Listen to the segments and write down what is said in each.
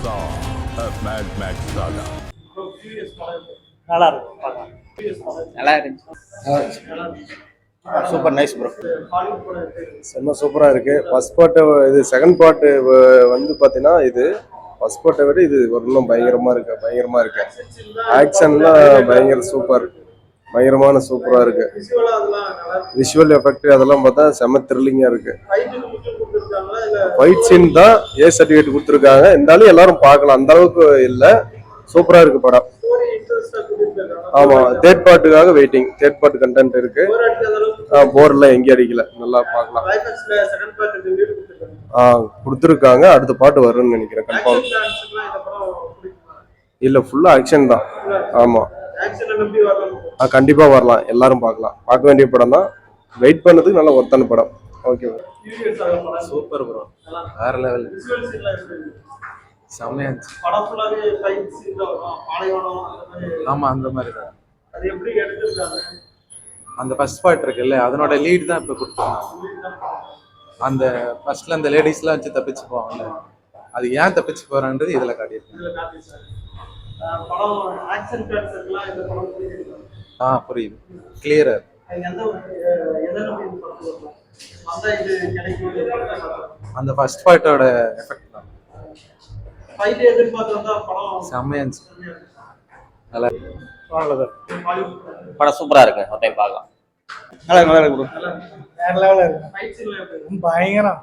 Saw, a Mad Max saga. நல்லா இருக்கும் பார்க்கலாம். நல்லா இருந்துச்சு. Super nice bro. செம்ம சூப்பராக இருக்குது. ஃபர்ஸ்ட் பார்ட்டு இது செகண்ட் பார்ட்டு வந்து பார்த்தீங்கன்னா இது ஃபர்ஸ்ட் பார்ட்டை விட இது இன்னும் பயங்கரமாக இருக்கு. ஆக்ஷன்லாம் பயங்கர சூப்பர், பயங்கரமான சூப்பராக இருக்குது. விஷுவல் எஃபெக்ட் அதெல்லாம் பார்த்தா செம்ம த்ரில்லிங்காக இருக்குது. ஃபைட் சீன் தான் ஏ சர்டிஃபிகேட் கொடுத்துருக்காங்க. இருந்தாலும் எல்லாரும் பார்க்கலாம், அந்த அளவுக்கு இல்லை, சூப்பராக இருக்குது படம். ஆமாம், தேர்ட் பார்ட்டுக்காக வெயிட்டிங். தேர்ட் பார்ட் கண்டென்ட் இருக்கு. போர்லாம் எங்கேயும் அடிக்கல, நல்லா பார்க்கலாம். கொடுத்துருக்காங்க. அடுத்த பாட்டு வரும்னு நினைக்கிறேன் கன்ஃபார்ம். இல்லை, ஃபுல்லாக ஆக்ஷன் தான். ஆமாம், கண்டிப்பாக வரலாம், எல்லாரும் பார்க்கலாம். பார்க்க வேண்டிய படம் தான். வெயிட் பண்ணதுக்கு நல்ல ஒர்த்தான படம். Okay bro. சூப்பர் ப்ரோ, வேற லெவல், செம்மையா இருந்துச்சு. ஆமா, அந்த மாதிரி தான். அந்த ஃபர்ஸ்ட் பார்ட் இருக்குல்ல, அதனோட லீட் தான் இப்போ கொடுத்துருக்காங்க. அந்த ஃபர்ஸ்ட்ல அந்த லேடிஸ்லாம் வச்சு தப்பிச்சு போவாங்கல்ல, அது ஏன் தப்பிச்சு போறான்றது இதுல காட்டியிருக்காங்க. புரியுது, கிளியரா. அந்த ஃபர்ஸ்ட் பார்ட்டோட எஃபெக்ட் தான் செம்மையா இருந்துச்சு. நல்லா படம் சூப்பரா இருக்கு, ஒரு டைம் பார்க்கலாம். நல்லா இருக்கு ப்ரோ. வேற லெவல்ல இருக்கு, பயங்கரம்.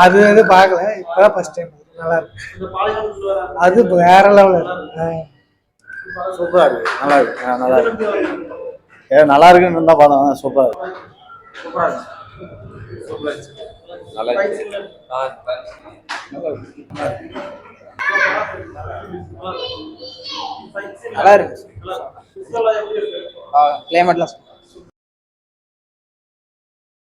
அது பார்க்கல, இப்பதான் ஃபர்ஸ்ட் டைம். நல்லா இருக்கு, அது வேற லெவல்ல இருக்கு. சூப்பரா இருக்கு, நல்லா இருக்கு, நல்லா இருக்கு. நல்லா இருக்குன்னு தான் பார்த்தோம். சூப்பரா இருக்கு, சூப்பரா இருக்கு, சூப்பரா இருக்கு, நல்லா இருக்கு, நல்லா இருக்கு. கிளைமேட்லாம்